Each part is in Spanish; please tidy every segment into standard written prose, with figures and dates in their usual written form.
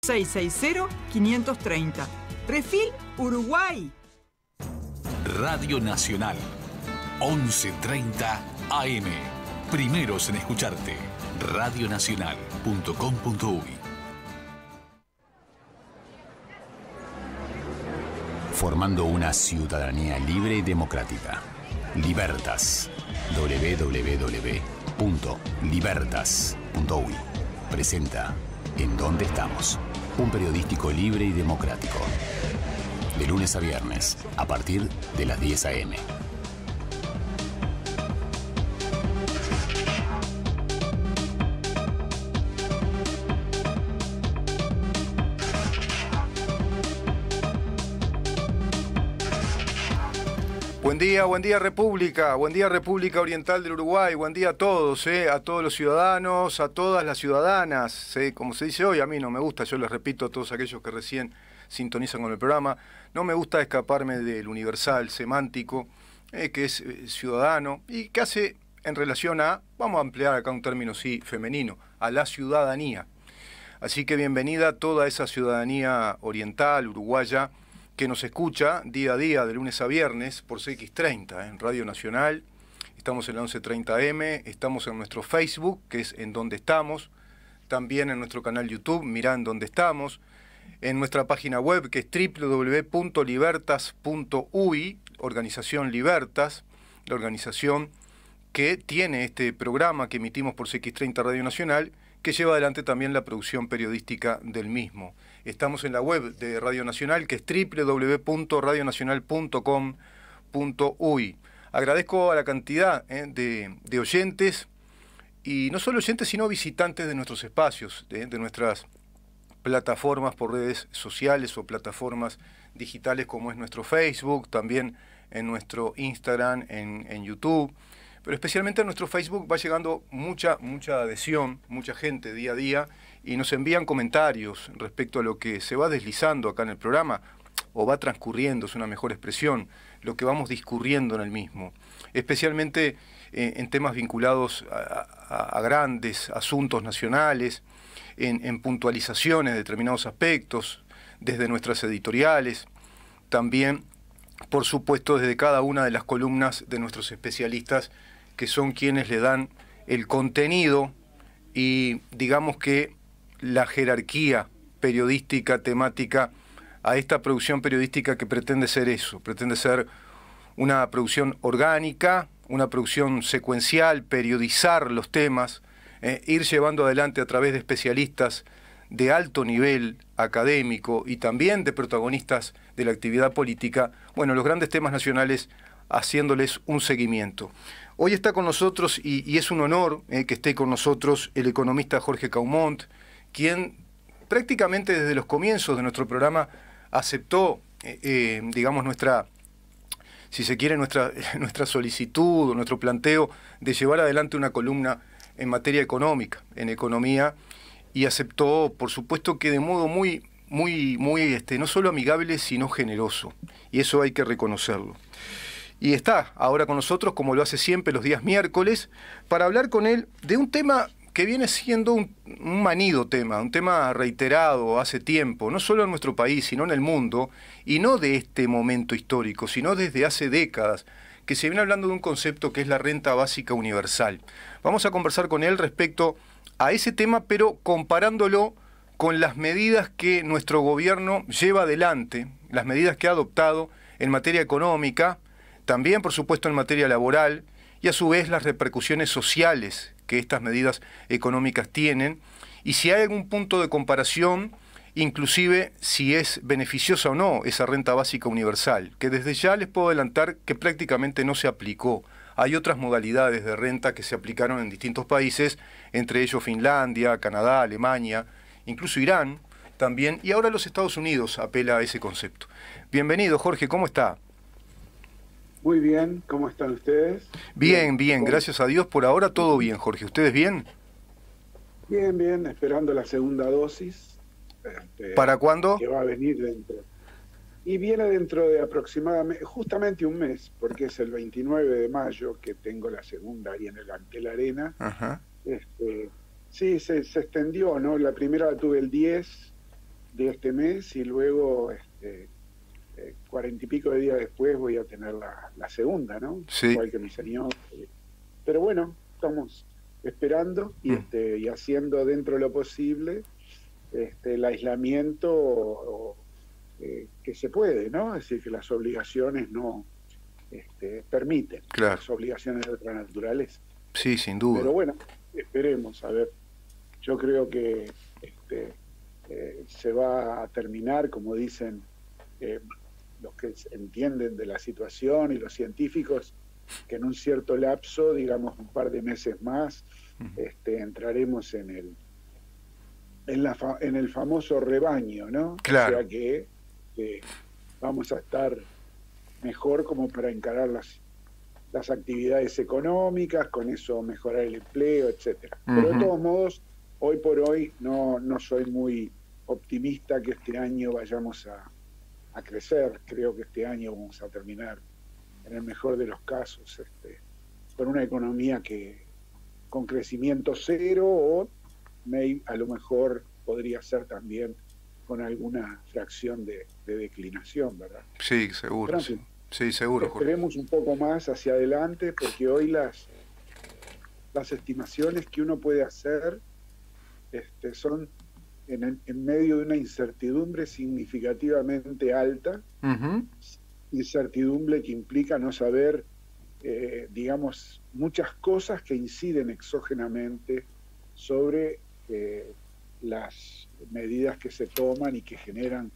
660-530. Refil Uruguay. Radio Nacional, 11:30 AM. Primeros en escucharte. Radionacional.com.uy. Formando una ciudadanía libre y democrática. Libertas. www.libertas.uy. Presenta En Dónde Estamos. Un periodístico libre y democrático. De lunes a viernes, a partir de las 10 AM. Buen día República Oriental del Uruguay, buen día a todos los ciudadanos, a todas las ciudadanas, como se dice hoy, a mí no me gusta, yo les repito a todos aquellos que recién sintonizan con el programa, no me gusta escaparme del universal semántico, que es ciudadano, y que hace en relación a, vamos a ampliar acá un término sí femenino, a la ciudadanía. Así que bienvenida a toda esa ciudadanía oriental, uruguaya, que nos escucha día a día, de lunes a viernes, por CX30, en Radio Nacional. Estamos en la 11:30 AM, estamos en nuestro Facebook, que es En Dónde Estamos, también en nuestro canal YouTube, mirá En Dónde Estamos, en nuestra página web, que es www.libertas.uy, organización Libertas, la organización que tiene este programa que emitimos por CX30 Radio Nacional, que lleva adelante también la producción periodística del mismo. Estamos en la web de Radio Nacional, que es www.radionacional.com.uy. Agradezco a la cantidad de oyentes, y no solo oyentes, sino visitantes de nuestros espacios, de nuestras plataformas por redes sociales o plataformas digitales como es nuestro Facebook, también en nuestro Instagram, en YouTube. Pero especialmente en nuestro Facebook va llegando mucha adhesión, mucha gente día a día, y nos envían comentarios respecto a lo que se va deslizando acá en el programa, o va transcurriendo, es una mejor expresión, lo que vamos discurriendo en el mismo. Especialmente en temas vinculados a grandes asuntos nacionales, en puntualizaciones de determinados aspectos, desde nuestras editoriales, también, por supuesto, desde cada una de las columnas de nuestros especialistas, que son quienes le dan el contenido y, digamos que, la jerarquía periodística, temática, a esta producción periodística que pretende ser eso, pretende ser una producción orgánica, una producción secuencial, periodizar los temas, ir llevando adelante a través de especialistas de alto nivel académico y también de protagonistas de la actividad política, bueno, los grandes temas nacionales, haciéndoles un seguimiento. Hoy está con nosotros, y es un honor que esté con nosotros, el economista Jorge Caumont, quien prácticamente desde los comienzos de nuestro programa aceptó, digamos, si se quiere, nuestra solicitud o nuestro planteo de llevar adelante una columna en materia económica, en economía, y aceptó, por supuesto, que de modo muy no solo amigable, sino generoso, y eso hay que reconocerlo. Y está ahora con nosotros, como lo hace siempre los días miércoles, para hablar con él de un tema que viene siendo un manido tema, un tema reiterado hace tiempo, no solo en nuestro país, sino en el mundo, y no de este momento histórico, sino desde hace décadas, que se viene hablando de un concepto que es la renta básica universal. Vamos a conversar con él respecto a ese tema, pero comparándolo con las medidas que nuestro gobierno lleva adelante, las medidas que ha adoptado en materia económica, también, por supuesto, en materia laboral, y a su vez las repercusiones sociales que estas medidas económicas tienen, y si hay algún punto de comparación, inclusive si es beneficiosa o no esa renta básica universal, que desde ya les puedo adelantar que prácticamente no se aplicó. Hay otras modalidades de renta que se aplicaron en distintos países, entre ellos Finlandia, Canadá, Alemania, incluso Irán también, y ahora los Estados Unidos apela a ese concepto. Bienvenido, Jorge, ¿cómo está? Muy bien, ¿cómo están ustedes? Bien, gracias a Dios, por ahora todo bien, Jorge. ¿Ustedes bien? Bien, esperando la segunda dosis. ¿Para cuándo? Que va a venir dentro. Y viene dentro de aproximadamente, justamente un mes, porque es el 29 de mayo que tengo la segunda ahí en el Antel Arena. Ajá. Sí, se extendió, ¿no? La primera la tuve el 10 de este mes y luego 40 y pico de días después voy a tener la segunda, ¿no? Sí. Igual que mi señor. Pero bueno, estamos esperando y haciendo dentro de lo posible el aislamiento que se puede, ¿no? Es decir, que las obligaciones no permiten, Claro. las obligaciones de otra naturaleza. Sí, sin duda. Pero bueno, esperemos, a ver. Yo creo que se va a terminar, como dicen los que entienden de la situación y los científicos, que en un cierto lapso, digamos un par de meses más, entraremos en el famoso rebaño, ¿no? Claro. O sea que vamos a estar mejor como para encarar las actividades económicas, con eso mejorar el empleo, etcétera. Pero de todos modos, hoy por hoy no soy muy optimista que este año vayamos a crecer. Creo que este año vamos a terminar, en el mejor de los casos, con una economía con crecimiento cero o a lo mejor podría ser también con alguna fracción de declinación, ¿verdad? Sí, seguro. Pero, Sí. Sí, seguro, Jorge. Esperemos un poco más hacia adelante, porque hoy las estimaciones que uno puede hacer son en medio de una incertidumbre significativamente alta, incertidumbre que implica no saber, digamos, muchas cosas que inciden exógenamente sobre las medidas que se toman y que generan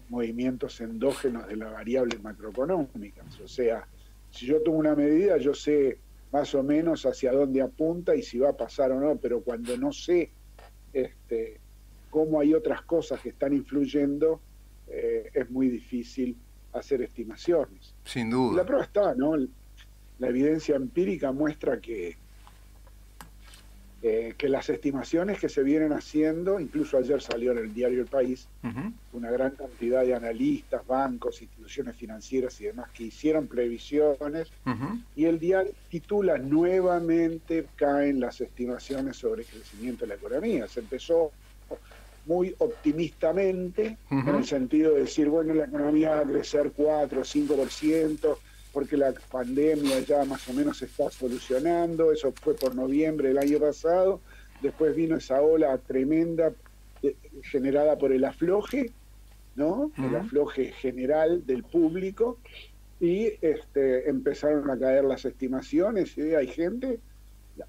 movimientos endógenos de las variables macroeconómicas. O sea, si yo tomo una medida, yo sé más o menos hacia dónde apunta y si va a pasar o no, pero cuando no sé cómo hay otras cosas que están influyendo, es muy difícil hacer estimaciones. Sin Y duda. la prueba está, ¿no? La evidencia empírica muestra que las estimaciones que se vienen haciendo, incluso ayer salió en el diario El País, una gran cantidad de analistas, bancos, instituciones financieras y demás que hicieron previsiones, y el diario titula: nuevamente caen las estimaciones sobre el crecimiento de la economía. Se empezó muy optimistamente, en el sentido de decir, bueno, la economía va a crecer 4 o 5%, porque la pandemia ya más o menos se está solucionando. Eso fue por noviembre del año pasado. Después vino esa ola tremenda generada por el afloje, ¿no? El afloje general del público, y empezaron a caer las estimaciones, y hay gente,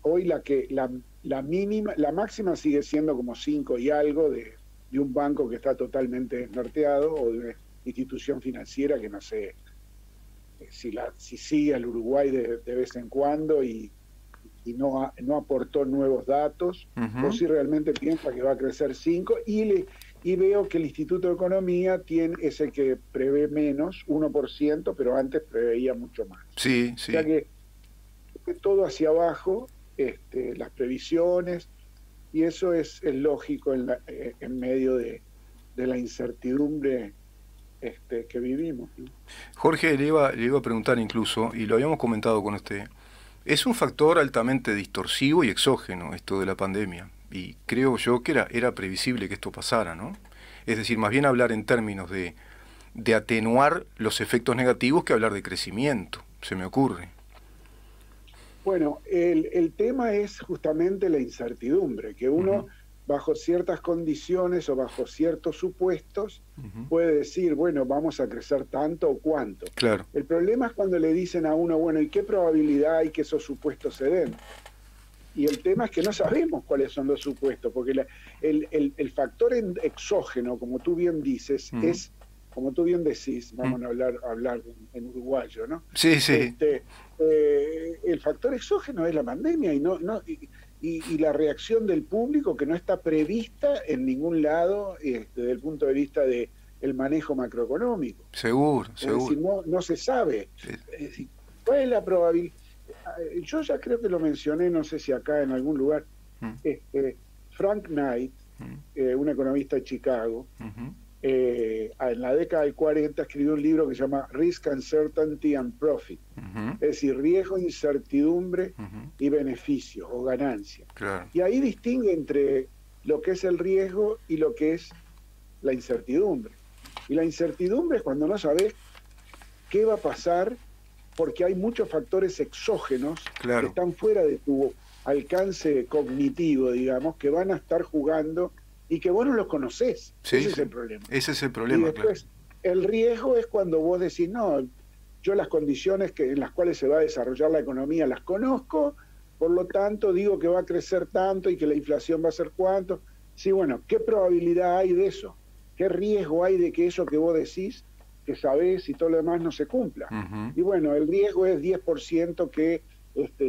hoy la mínima, la máxima sigue siendo como 5 y algo de un banco que está totalmente norteado, o de una institución financiera que no sé si sigue al Uruguay de vez en cuando y no aportó nuevos datos, o si realmente piensa que va a crecer 5, y veo que el Instituto de Economía es el que prevé menos, 1%, pero antes preveía mucho más. Sí, sí. O sea que todo hacia abajo, las previsiones, y eso es lógico en medio de la incertidumbre que vivimos, ¿no? Jorge, le iba a preguntar incluso, y lo habíamos comentado con usted, es un factor altamente distorsivo y exógeno esto de la pandemia, y creo yo que era previsible que esto pasara, ¿no? Es decir, más bien hablar en términos de atenuar los efectos negativos que hablar de crecimiento, se me ocurre. Bueno, el tema es justamente la incertidumbre, que uno bajo ciertas condiciones o bajo ciertos supuestos puede decir, bueno, vamos a crecer tanto o cuánto. Claro. El problema es cuando le dicen a uno, bueno, ¿y qué probabilidad hay que esos supuestos se den? Y el tema es que no sabemos cuáles son los supuestos, porque el factor exógeno, como tú bien dices, es, como tú bien decís, vamos a hablar en uruguayo, ¿no? Sí, sí. El factor exógeno es la pandemia y la reacción del público, que no está prevista en ningún lado desde el punto de vista del manejo macroeconómico. Seguro. Es decir, no se sabe. Sí. Es decir, ¿cuál es la probabilidad? Yo ya creo que lo mencioné, no sé si acá en algún lugar. Frank Knight, un economista de Chicago, en la década del 40 escribió un libro que se llama Risk, Uncertainty and Profit, es decir, riesgo, incertidumbre y beneficio o ganancia. Claro. Y ahí distingue entre lo que es el riesgo y lo que es la incertidumbre. Y la incertidumbre es cuando no sabes qué va a pasar, porque hay muchos factores exógenos que están fuera de tu alcance cognitivo, digamos, que van a estar jugando y que vos no los conocés. Sí, ese es el problema. Ese es el problema, y después, el riesgo es cuando vos decís, no, yo las condiciones en las cuales se va a desarrollar la economía las conozco, por lo tanto digo que va a crecer tanto y que la inflación va a ser cuánto. Sí, bueno, ¿qué probabilidad hay de eso? ¿Qué riesgo hay de que eso que vos decís, que sabés y todo lo demás no se cumpla? Y bueno, el riesgo es 10% que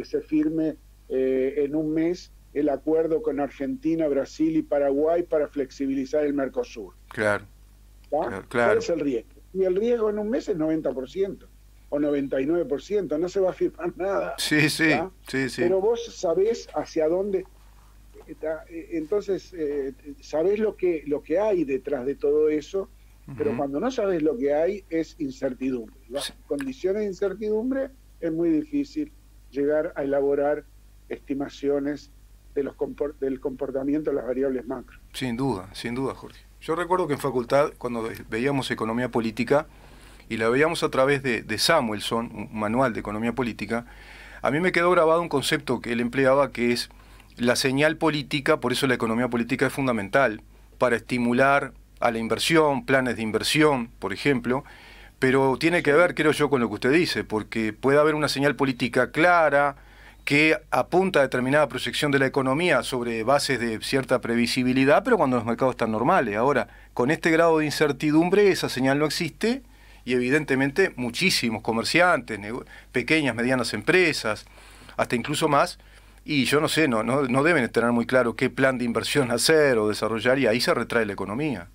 se firme en un mes el acuerdo con Argentina, Brasil y Paraguay para flexibilizar el Mercosur. Claro. ¿Cuál es el riesgo? Y el riesgo en un mes es 90% o 99%, no se va a firmar nada. Sí. Pero vos sabés hacia dónde. Entonces, sabés lo que hay detrás de todo eso, pero cuando no sabés lo que hay es incertidumbre. Las condiciones de incertidumbre es muy difícil llegar a elaborar estimaciones del comportamiento de las variables macro. Sin duda, Jorge. Yo recuerdo que en facultad, cuando veíamos economía política, y la veíamos a través de Samuelson, un manual de economía política, a mí me quedó grabado un concepto que él empleaba, que es la señal política. Por eso la economía política es fundamental para estimular a la inversión, planes de inversión, por ejemplo, pero tiene que ver, creo yo, con lo que usted dice, porque puede haber una señal política clara que apunta a determinada proyección de la economía sobre bases de cierta previsibilidad, pero cuando los mercados están normales. Ahora, con este grado de incertidumbre, esa señal no existe, y evidentemente muchísimos comerciantes, pequeñas, medianas empresas, hasta incluso más, y yo no sé, no deben tener muy claro qué plan de inversión hacer o desarrollar, y ahí se retrae la economía.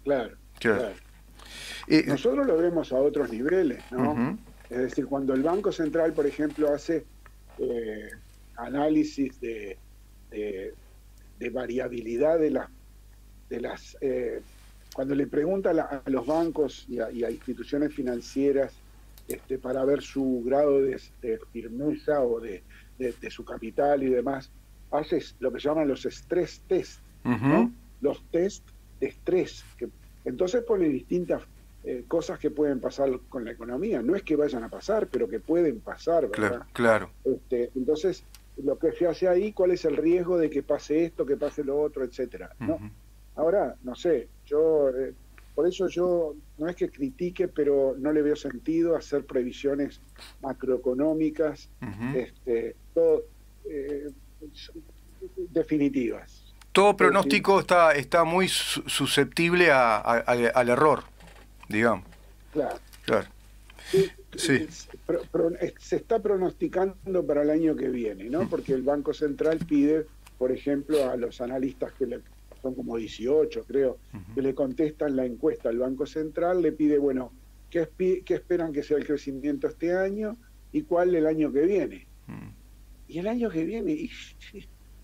Claro. Nosotros lo vemos a otros niveles, ¿no? Es decir, cuando el Banco Central, por ejemplo, hace análisis de variabilidad de las cuando le pregunta a los bancos y a instituciones financieras para ver su grado de firmeza o de su capital y demás, hace lo que llaman los stress test, ¿no? Los test de estrés, que entonces pone distintas cosas que pueden pasar con la economía. No es que vayan a pasar, pero que pueden pasar, ¿verdad? Claro. Entonces, lo que se hace ahí, ¿cuál es el riesgo de que pase esto, que pase lo otro, etcétera? ¿No? Ahora, no sé, por eso yo no es que critique, pero no le veo sentido hacer previsiones macroeconómicas definitivas. Todo pronóstico está muy susceptible al error, digamos. Claro. Sí. Se está pronosticando para el año que viene, ¿no? Porque el Banco Central pide, por ejemplo, a los analistas son como 18, creo, que le contestan la encuesta al Banco Central, le pide, bueno, ¿qué esperan que sea el crecimiento este año y cuál el año que viene? Y el año que viene,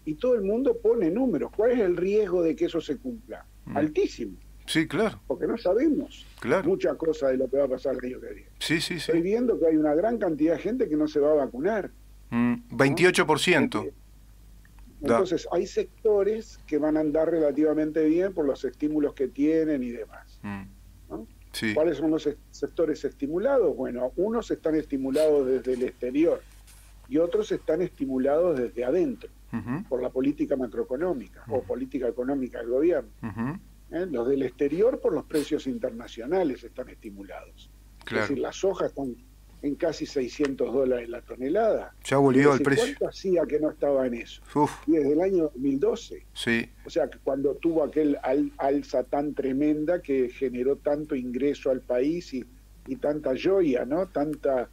y todo el mundo pone números. ¿Cuál es el riesgo de que eso se cumpla? Altísimo. Sí, claro. Porque no sabemos mucha cosa de lo que va a pasar el año que viene. Sí. Estoy viendo que hay una gran cantidad de gente que no se va a vacunar. 28%. ¿No? Entonces, hay sectores que van a andar relativamente bien por los estímulos que tienen y demás. ¿No? Sí. ¿Cuáles son los sectores estimulados? Bueno, unos están estimulados desde el exterior y otros están estimulados desde adentro, por la política macroeconómica o política económica del gobierno. Los del exterior por los precios internacionales están estimulados. Claro. Es decir, las sojas están en casi $600 la tonelada. Ya volvió el precio. ¿Cuánto hacía que no estaba en eso? Y desde el año 2012. Sí. O sea, que cuando tuvo aquel alza tan tremenda que generó tanto ingreso al país y tanta joya, ¿no? Tanta...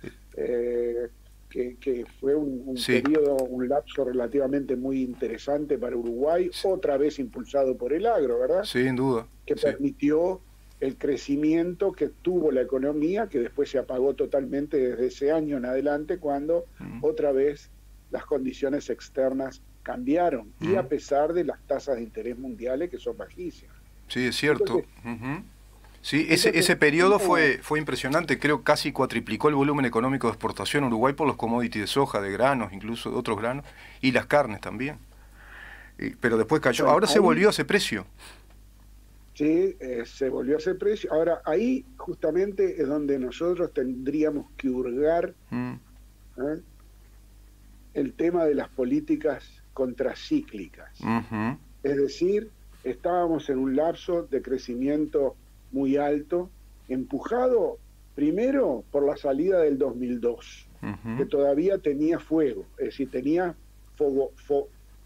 que fue un periodo, un lapso relativamente muy interesante para Uruguay, otra vez impulsado por el agro, ¿verdad? Sin duda. Que permitió el crecimiento que tuvo la economía, que después se apagó totalmente desde ese año en adelante, cuando otra vez las condiciones externas cambiaron, y a pesar de las tasas de interés mundiales que son bajísimas. Sí, es cierto. Sí, ese periodo fue impresionante. Creo casi cuatriplicó el volumen económico de exportación en Uruguay por los commodities de soja, de granos, incluso de otros granos, y las carnes también. Pero después cayó. Ahora se volvió a ese precio. Sí, se volvió a ese precio. Ahora, ahí justamente es donde nosotros tendríamos que hurgar ¿eh? el tema de las políticas contracíclicas. Es decir, estábamos en un lapso de crecimiento muy alto, empujado primero por la salida del 2002, que todavía tenía fuego, es decir, tenía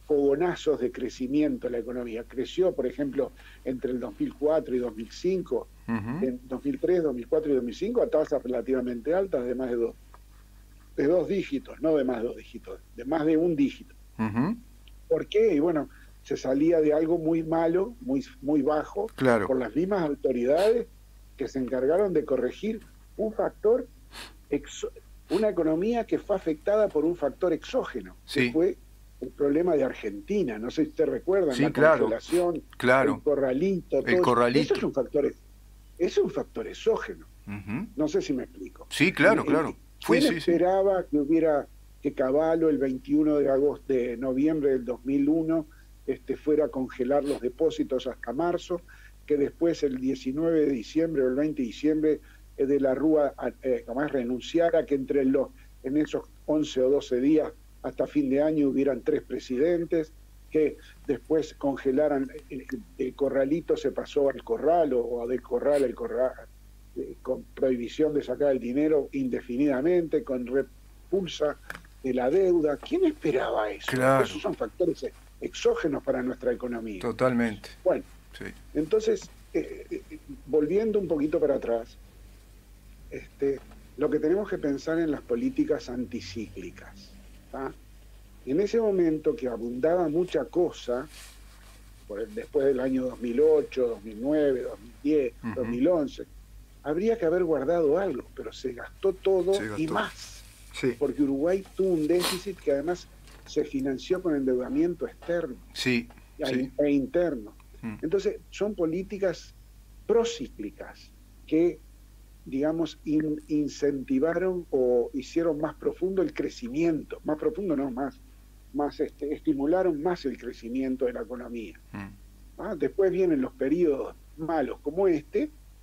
fogonazos de crecimiento en la economía. Creció, por ejemplo, entre el 2004 y 2005, en 2003, 2004 y 2005, a tasas relativamente altas de más de dos dígitos, no de más de dos dígitos, de más de un dígito. ¿Por qué? Y bueno, se salía de algo muy malo, muy bajo, Claro. por las mismas autoridades que se encargaron de corregir un factor, una economía que fue afectada por un factor exógeno, Sí. que fue el problema de Argentina. No sé si usted recuerda, Sí, la claro. congelación, Claro. el corralito, todo El corralito. Eso es un factor exógeno. No sé si me explico. Sí, claro, claro. ¿Quién Sí. esperaba que Cavallo el 21 de noviembre del 2001 fuera a congelar los depósitos hasta marzo, que después el 19 de diciembre o el 20 de diciembre de la Rúa además renunciara, que en esos 11 o 12 días hasta fin de año hubieran 3 presidentes, que después congelaran, el corralito se pasó al corral o del corral al corral, con prohibición de sacar el dinero indefinidamente, con repulsa de la deuda. ¿Quién esperaba eso? Claro. Esos son factores exógenos para nuestra economía. Totalmente. Bueno, Sí. entonces, volviendo un poquito para atrás, lo que tenemos que pensar en las políticas anticíclicas. ¿tá? En ese momento que abundaba mucha cosa, después del año 2008, 2009, 2010, 2011, habría que haber guardado algo, pero se gastó todo y más. Sí. Porque Uruguay tuvo un déficit que además se financió con endeudamiento externo Sí. e interno. Entonces, son políticas procíclicas que, digamos, incentivaron o hicieron más profundo el crecimiento, más profundo no, más estimularon más el crecimiento de la economía. Después vienen los periodos malos como y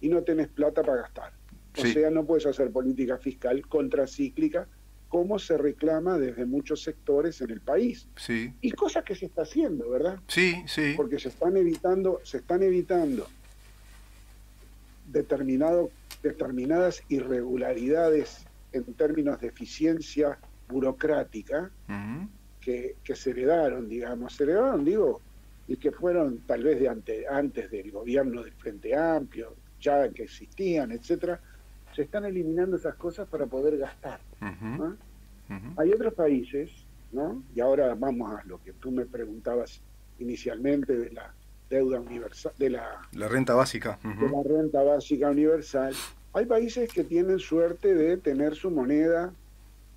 no tenés plata para gastar. O sea, no puedes hacer política fiscal contracíclica como se reclama desde muchos sectores en el país. Sí. Y cosas que se está haciendo, ¿verdad? Sí, sí. Porque se están evitando determinadas irregularidades en términos de eficiencia burocrática que se heredaron, digo, y que fueron tal vez antes del gobierno del Frente Amplio, ya que existían, etcétera. Se están eliminando esas cosas para poder gastar. ¿no? Hay otros países, ¿no? Y ahora vamos a lo que tú me preguntabas inicialmente de la deuda universal, de la renta básica. De la renta básica universal. Hay países que tienen suerte de tener su moneda,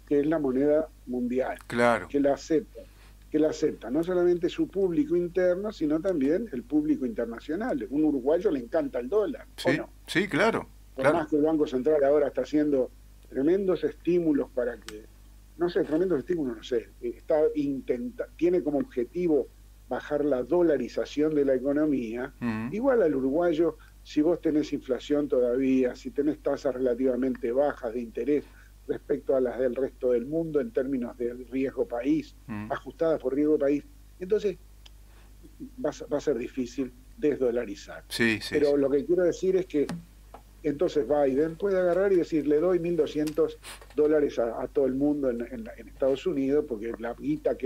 que es la moneda mundial, Claro. que la acepta no solamente su público interno, sino también el público internacional. Un uruguayo le encanta el dólar, Sí, ¿o no? sí, claro. Por Claro. más que el Banco Central ahora está haciendo tremendos estímulos para que, tiene como objetivo bajar la dolarización de la economía. Igual al uruguayo, si vos tenés inflación todavía, si tenés tasas relativamente bajas de interés respecto a las del resto del mundo en términos de riesgo país, ajustadas por riesgo país, entonces va a ser difícil desdolarizar. Sí, sí. Pero sí. lo que quiero decir es que entonces Biden puede agarrar y decir, le doy $1.200 a todo el mundo en Estados Unidos, porque la guita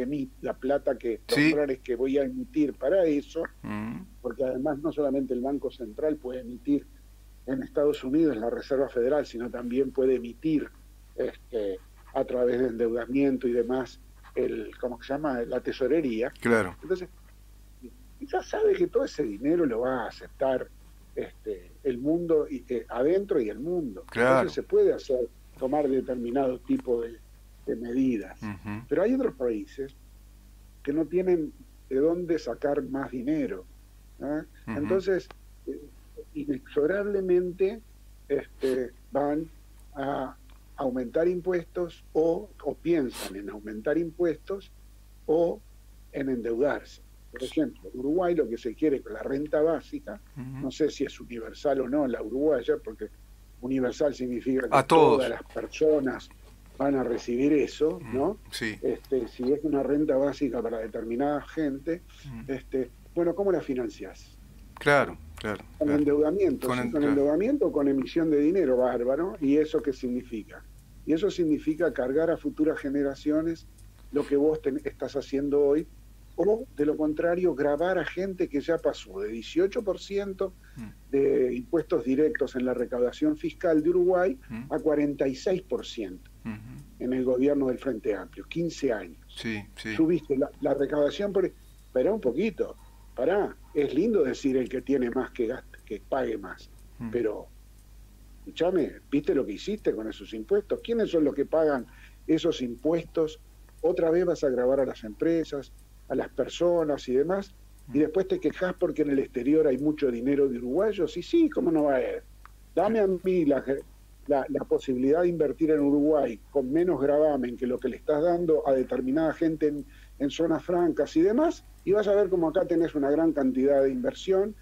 la plata que, los Sí. dólares que voy a emitir para eso, porque además no solamente el Banco Central puede emitir en Estados Unidos, la Reserva Federal, sino también puede emitir a través de endeudamiento y demás, ¿cómo se llama? La tesorería. Claro. Entonces, ya sabe que todo ese dinero lo va a aceptar el mundo adentro y el mundo. Claro. Entonces se puede tomar determinado tipo de medidas. Pero hay otros países que no tienen de dónde sacar más dinero. Entonces, inexorablemente van a aumentar impuestos o piensan en aumentar impuestos o en endeudarse. Por ejemplo, Uruguay lo que se quiere con la renta básica, no sé si es universal o no la uruguaya, porque universal significa que todas las personas van a recibir eso, ¿no? Sí. Si es una renta básica para determinada gente, bueno, ¿cómo la financiás? Claro. Con endeudamiento, con endeudamiento o con emisión de dinero, bárbaro. ¿Y eso qué significa? Y eso significa cargar a futuras generaciones lo que vos estás haciendo hoy, o de lo contrario, gravar a gente que ya pasó de 18% de impuestos directos en la recaudación fiscal de Uruguay a 46% en el gobierno del Frente Amplio, 15 años. Sí. Subiste la recaudación, pero un poquito, es lindo decir el que tiene más que pague más, pero escúchame, ¿viste lo que hiciste con esos impuestos? ¿Quiénes son los que pagan esos impuestos? Otra vez vas a gravar a las empresas, a las personas y demás, y después te quejas porque en el exterior hay mucho dinero de uruguayos, y sí, ¿cómo no va a haber? Dame a mí la posibilidad de invertir en Uruguay con menos gravamen que lo que le estás dando a determinada gente en zonas francas y demás, y vas a ver como acá tenés una gran cantidad de inversión,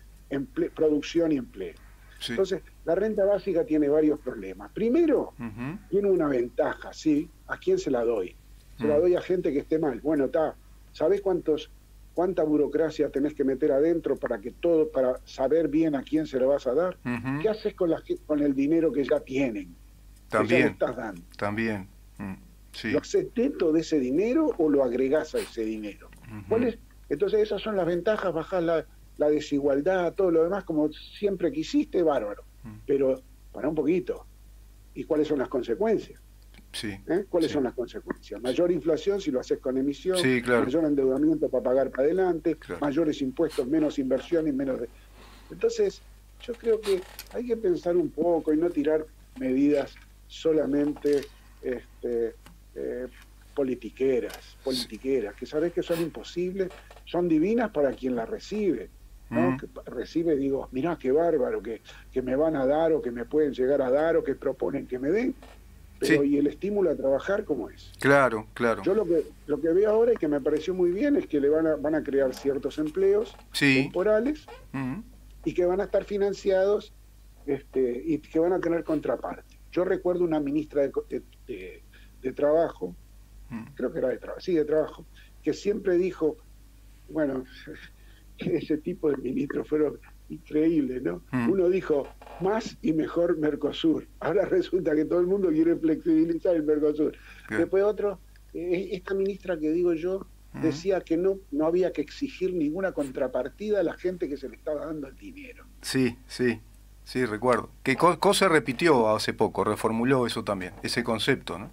producción y empleo. Sí. Entonces, la renta básica tiene varios problemas. Primero, tiene una ventaja, ¿sí? ¿A quién se la doy? Se la doy a gente que esté mal. Bueno, ¿sabés cuánta burocracia tenés que meter adentro para saber bien a quién se la vas a dar? ¿Qué haces con el dinero que ya tienen? También. Que ya le estás dando. También. Sí. ¿Lo haces dentro de ese dinero o lo agregás a ese dinero? Entonces esas son las ventajas, bajás la desigualdad, todo lo demás, como siempre quisiste, bárbaro. Pero para un poquito. ¿Y cuáles son las consecuencias? Sí. ¿Cuáles son las consecuencias? Mayor inflación si lo haces con emisión, claro. Mayor endeudamiento para pagar para adelante, mayores impuestos, menos inversión y menos... Entonces, yo creo que hay que pensar un poco y no tirar medidas solamente politiqueras, que sabés que son imposibles, son divinas para quien las recibe, ¿no? Que recibe, digo, mirá qué bárbaro, que me van a dar o que me pueden llegar a dar o que proponen que me den, pero ¿y el estímulo a trabajar cómo es? Claro. Yo lo que veo ahora y que me pareció muy bien es que le van a crear ciertos empleos temporales y que van a estar financiados y que van a tener contraparte. Yo recuerdo una ministra de Trabajo, creo que era de Trabajo, que siempre dijo, bueno, ese tipo de ministros fueron increíbles, ¿no? Uno dijo, más y mejor Mercosur. Ahora resulta que todo el mundo quiere flexibilizar el Mercosur. Después otro, esta ministra que digo yo, decía que no había que exigir ninguna contrapartida a la gente que se le estaba dando el dinero. Sí, recuerdo. Que se repitió hace poco, reformuló eso también, ese concepto, ¿no?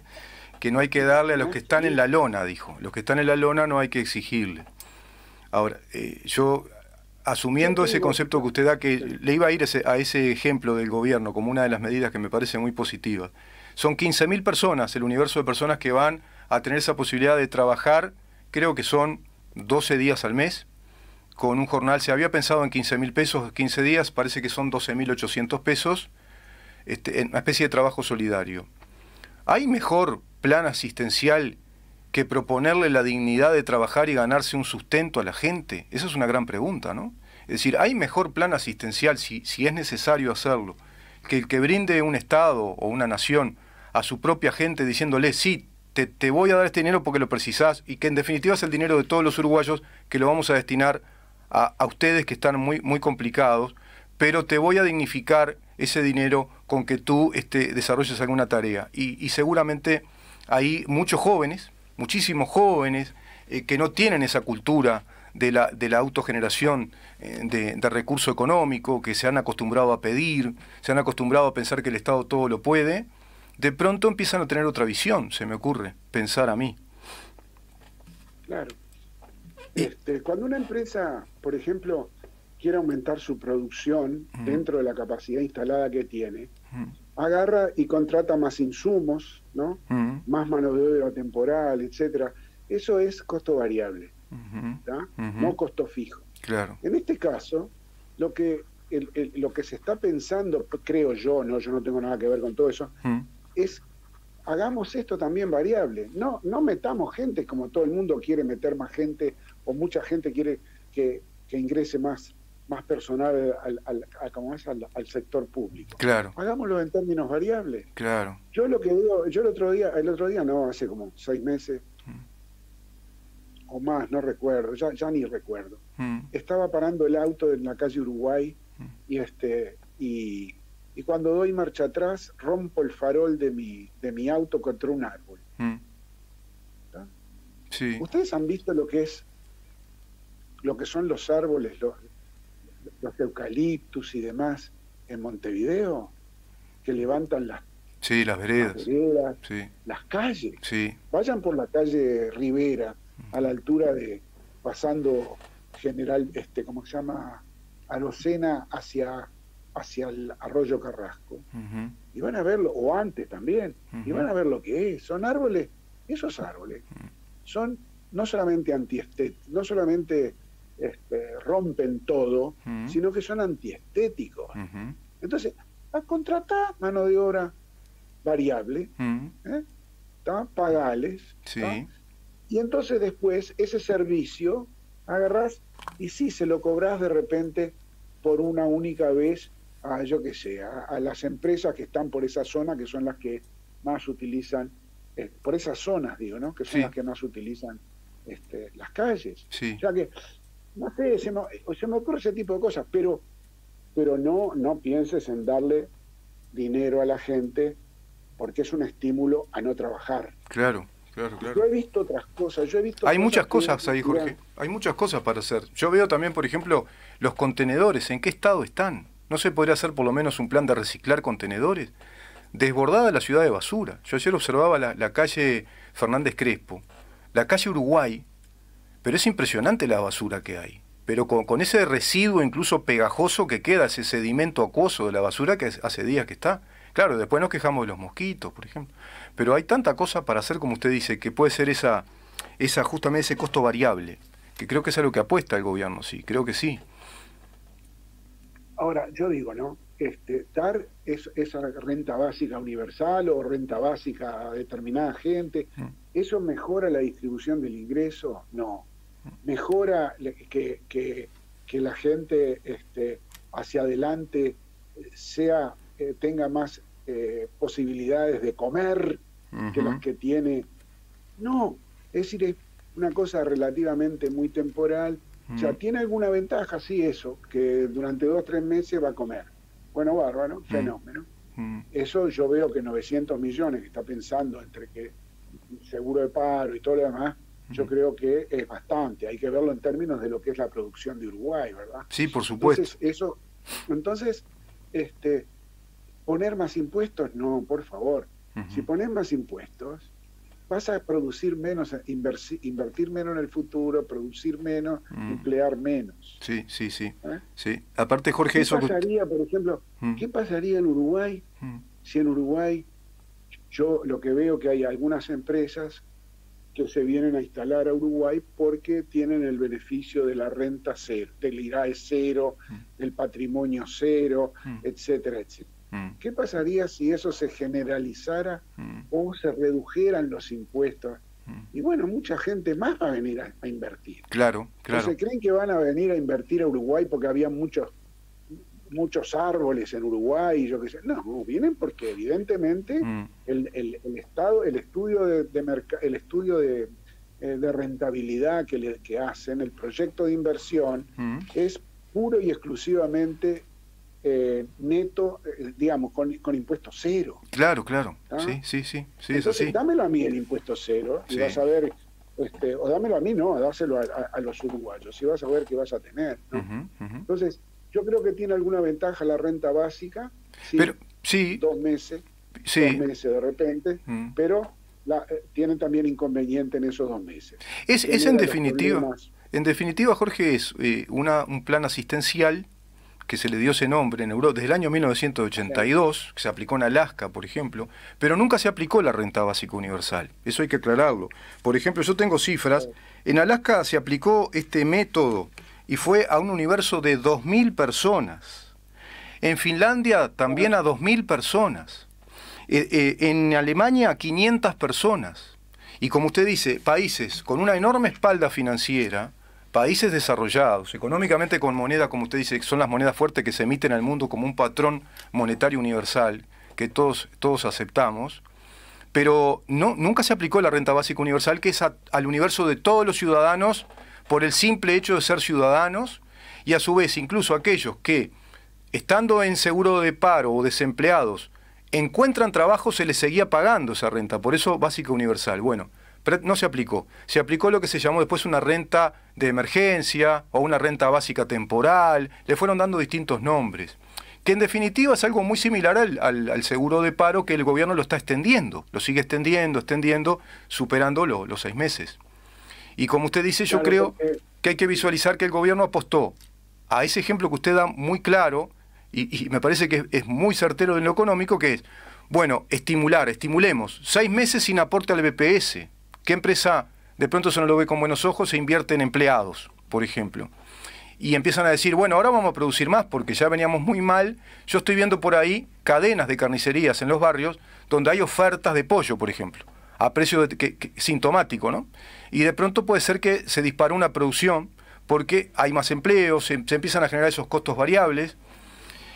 Que no hay que darle a los que están en la lona, dijo. Los que están en la lona no hay que exigirle. Ahora, yo, asumiendo ese concepto que usted da, que le iba a ir a ese ejemplo del gobierno como una de las medidas que me parece muy positiva. Son 15.000 personas, el universo de personas que van a tener esa posibilidad de trabajar, creo que son 12 días al mes, con un jornal, se había pensado en 15.000 pesos, 15 días, parece que son 12.800 pesos, en una especie de trabajo solidario. ¿Hay mejor plan asistencial que proponerle la dignidad de trabajar y ganarse un sustento a la gente? Esa es una gran pregunta, ¿no? Es decir, ¿hay mejor plan asistencial, si es necesario hacerlo, que el que brinde un Estado o una nación a su propia gente diciéndole, sí, te voy a dar este dinero porque lo precisás, y que en definitiva es el dinero de todos los uruguayos que lo vamos a destinar a ustedes que están muy, muy complicados, pero te voy a dignificar ese dinero con que tú desarrolles alguna tarea? Y seguramente hay muchos jóvenes, muchísimos jóvenes que no tienen esa cultura de la autogeneración de recurso económico, que se han acostumbrado a pedir, se han acostumbrado a pensar que el Estado todo lo puede, de pronto empiezan a tener otra visión, se me ocurre pensar a mí. Claro. Cuando una empresa, por ejemplo, quiere aumentar su producción dentro de la capacidad instalada que tiene, agarra y contrata más insumos, ¿no? Más mano de obra temporal, etcétera. Eso es costo variable, no costo fijo. Claro. En este caso, lo que se está pensando, creo yo no tengo nada que ver con todo eso, es hagamos esto también variable. No metamos gente como todo el mundo quiere meter más gente, o mucha gente quiere que ingrese más personal al sector público. Claro. Hagámoslo en términos variables. Claro. Yo lo que digo, el otro día no, hace como 6 meses o más, no recuerdo, ya ni recuerdo. Estaba parando el auto en la calle Uruguay y cuando doy marcha atrás rompo el farol de mi auto contra un árbol. Sí. ¿Ustedes han visto lo que son los árboles, los eucaliptus y demás en Montevideo, que levantan las veredas, sí, las calles? Sí. Vayan por la calle Rivera, a la altura pasando General, ¿cómo se llama? Arocena hacia el Arroyo Carrasco. Y van a verlo, o antes también, y van a ver lo que es. Son árboles, esos árboles son no solamente antiestéticos, no solamente rompen todo, sino que son antiestéticos. Entonces, a contratar mano de obra variable, pagales, sí. Y entonces después ese servicio agarrás y sí, se lo cobrás de repente por una única vez a, yo qué sé, a las empresas que están por esa zona, que son las que más utilizan, por esas zonas digo, ¿no? Que son las que más utilizan las calles. Sí. O sea que, no sé, se me ocurre ese tipo de cosas, pero no pienses en darle dinero a la gente porque es un estímulo a no trabajar. Claro. Yo he visto otras cosas. Hay muchas cosas ahí, Jorge. Hay muchas cosas para hacer. Yo veo también, por ejemplo, los contenedores. ¿En qué estado están? ¿No se podría hacer por lo menos un plan de reciclar contenedores? Desbordada la ciudad de basura. Yo ayer observaba la calle Fernández Crespo, la calle Uruguay, pero es impresionante la basura que hay. Pero con ese residuo incluso pegajoso que queda, ese sedimento acuoso de la basura que hace días que está. Claro, después nos quejamos de los mosquitos, por ejemplo. Pero hay tanta cosa para hacer, como usted dice, que puede ser justamente ese costo variable, que creo que es a lo que apuesta el gobierno, sí, creo que sí. Ahora, yo digo, ¿no? Dar esa renta básica universal o renta básica a determinada gente, ¿eso mejora la distribución del ingreso? No. ¿Mejora que la gente hacia adelante tenga más posibilidades de comer que las que tiene? No, es decir, es una cosa relativamente muy temporal. O sea, ¿tiene alguna ventaja? Sí, eso, que durante 2 o 3 meses va a comer. Bueno, bárbaro, fenómeno. Eso yo veo que 900 millones que está pensando entre que seguro de paro y todo lo demás, yo creo que es bastante. Hay que verlo en términos de lo que es la producción de Uruguay, ¿verdad? Sí, por supuesto. Entonces, ¿poner más impuestos? No, por favor. Si pones más impuestos, vas a producir menos, invertir menos en el futuro, producir menos, emplear menos. Sí. Sí. Aparte, Jorge, ¿Qué pasaría, por ejemplo, qué pasaría en Uruguay si en Uruguay yo lo que veo que hay algunas empresas que se vienen a instalar a Uruguay porque tienen el beneficio de la renta cero, del IRAE cero, del patrimonio cero, etcétera, etcétera? ¿Qué pasaría si eso se generalizara o se redujeran los impuestos? Y bueno, mucha gente más va a venir a invertir. Claro. Entonces, ¿creen que van a venir a invertir a Uruguay porque había muchos árboles en Uruguay? Yo qué sé. No, vienen porque evidentemente el estudio de rentabilidad que hacen, el proyecto de inversión, es puro y exclusivamente neto, digamos, con impuesto cero. Claro. ¿Ah? Sí, Entonces, es así. dámelo a mí el impuesto cero y vas a ver, o dámelo a mí, no, dáselo a los uruguayos y vas a ver qué vas a tener, ¿no? Entonces, yo creo que tiene alguna ventaja la renta básica, sí, pero, sí, 2 meses, sí. 2 meses de repente, pero tienen también inconveniente en esos 2 meses. Es en definitiva, Jorge, es un plan asistencial que se le dio ese nombre en Europa desde el año 1982, que se aplicó en Alaska, por ejemplo, pero nunca se aplicó la renta básica universal. Eso hay que aclararlo. Por ejemplo, yo tengo cifras. En Alaska se aplicó este método y fue a un universo de 2.000 personas. En Finlandia también a 2.000 personas. En Alemania 500 personas. Y como usted dice, países con una enorme espalda financiera, países desarrollados, económicamente con moneda, como usted dice, que son las monedas fuertes que se emiten al mundo como un patrón monetario universal, que todos aceptamos, pero nunca se aplicó la renta básica universal, que es al universo de todos los ciudadanos por el simple hecho de ser ciudadanos, y a su vez incluso aquellos que, estando en seguro de paro o desempleados, encuentran trabajo, se les seguía pagando esa renta, por eso básica universal. Bueno, pero no se aplicó. Se aplicó lo que se llamó después una renta de emergencia o una renta básica temporal, le fueron dando distintos nombres, que en definitiva es algo muy similar al seguro de paro, que el gobierno lo está extendiendo, lo sigue extendiendo, superando los 6 meses. Y como usted dice, yo creo que hay que visualizar que el gobierno apostó a ese ejemplo que usted da muy claro, y me parece que es muy certero en lo económico, que es, bueno, estimulemos 6 meses sin aporte al BPS. ¿Qué empresa de pronto se no lo ve con buenos ojos e invierte en empleados, por ejemplo? Y empiezan a decir, bueno, ahora vamos a producir más porque ya veníamos muy mal. Yo estoy viendo por ahí cadenas de carnicerías en los barrios donde hay ofertas de pollo, por ejemplo, a precio sintomático, ¿no? Y de pronto puede ser que se disparó una producción porque hay más empleo, se empiezan a generar esos costos variables.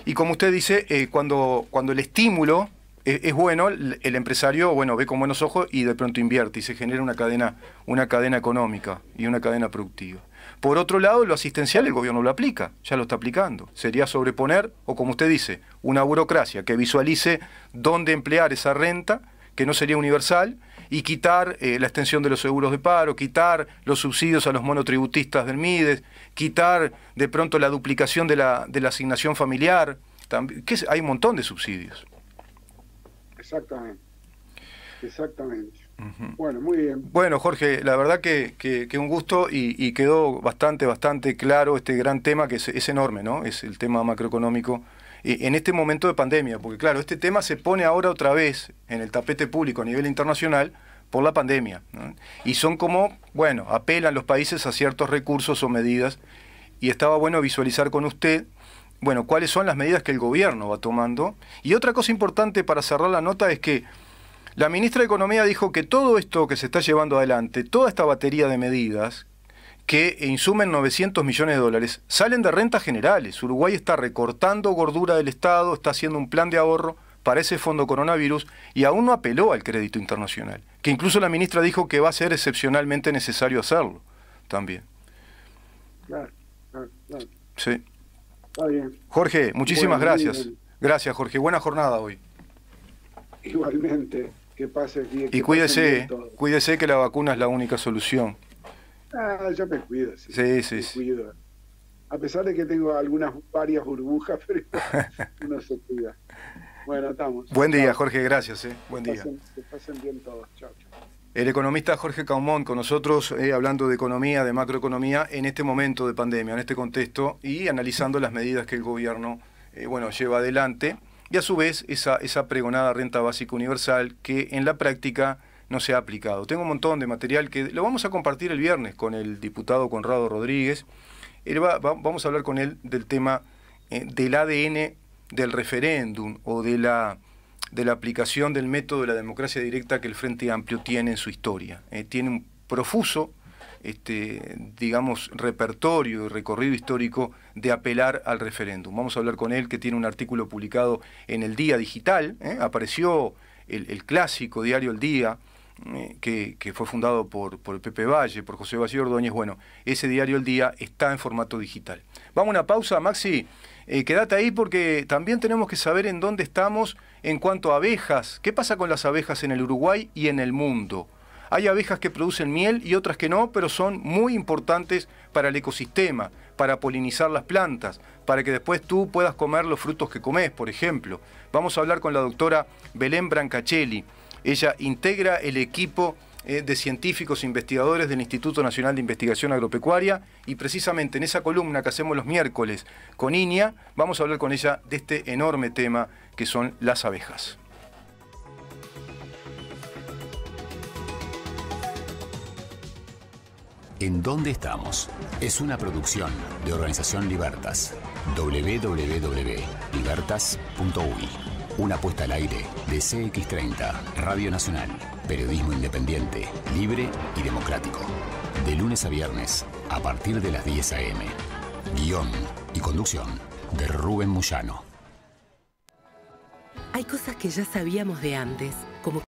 Y como usted dice, cuando el estímulo es bueno, el empresario, bueno, ve con buenos ojos y de pronto invierte y se genera una cadena económica y una cadena productiva. Por otro lado, lo asistencial el gobierno lo aplica, ya lo está aplicando. Sería sobreponer, o como usted dice, una burocracia que visualice dónde emplear esa renta, que no sería universal, y quitar la extensión de los seguros de paro, quitar los subsidios a los monotributistas del MIDES, quitar de pronto la duplicación de la asignación familiar, hay un montón de subsidios. Exactamente. Bueno, muy bien. Bueno, Jorge, la verdad que un gusto y quedó bastante claro este gran tema que es enorme, ¿no? Es el tema macroeconómico en este momento de pandemia, porque claro, este tema se pone ahora otra vez en el tapete público a nivel internacional por la pandemia, ¿no? Y son como, bueno, apelan los países a ciertos recursos o medidas, y estaba bueno visualizar con usted, bueno, cuáles son las medidas que el gobierno va tomando. Y otra cosa importante para cerrar la nota es que la ministra de Economía dijo que todo esto que se está llevando adelante, toda esta batería de medidas que insumen 900 millones de dólares, salen de rentas generales. Uruguay está recortando gordura del Estado, está haciendo un plan de ahorro para ese fondo coronavirus y aún no apeló al crédito internacional, que incluso la ministra dijo que va a ser excepcionalmente necesario hacerlo también. Claro. Sí. Está bien. Jorge, muchísimas gracias. Gracias, Jorge. Buena jornada hoy. Igualmente, que pase bien. Y cuídese que la vacuna es la única solución. Ya me cuido. Sí. Cuido. A pesar de que tengo varias burbujas, pero uno se cuida. Bueno, estamos. Buen día, Jorge, gracias. Buen día. Que pasen bien todos. Chao. El economista Jorge Caumont con nosotros, hablando de economía, de macroeconomía, en este momento de pandemia, en este contexto, y analizando las medidas que el gobierno lleva adelante, y a su vez esa pregonada renta básica universal que en la práctica no se ha aplicado. Tengo un montón de material que lo vamos a compartir el viernes con el diputado Conrado Rodríguez. Vamos a hablar con él del tema del ADN del referéndum o de la aplicación del método de la democracia directa que el Frente Amplio tiene en su historia. Tiene un profuso, repertorio y recorrido histórico de apelar al referéndum. Vamos a hablar con él, que tiene un artículo publicado en El Día Digital. Apareció el clásico diario El Día, que fue fundado por el Pepe Valle, por José Valle Ordóñez. Bueno, ese diario El Día está en formato digital. Vamos a una pausa, Maxi. Quédate ahí porque también tenemos que saber en dónde estamos en cuanto a abejas. ¿Qué pasa con las abejas en el Uruguay y en el mundo? Hay abejas que producen miel y otras que no, pero son muy importantes para el ecosistema, para polinizar las plantas, para que después tú puedas comer los frutos que comes, por ejemplo. Vamos a hablar con la doctora Belén Brancachelli. Ella integra el equipo de científicos e investigadores del Instituto Nacional de Investigación Agropecuaria, y precisamente en esa columna que hacemos los miércoles con Iña, vamos a hablar con ella de este enorme tema que son las abejas. ¿En dónde estamos? Es una producción de Organización Libertas. www.libertas.uy. Una puesta al aire de CX30, Radio Nacional. Periodismo independiente, libre y democrático. De lunes a viernes, a partir de las 10 a.m. Guión y conducción de Rubén Muyano. Hay cosas que ya sabíamos de antes, como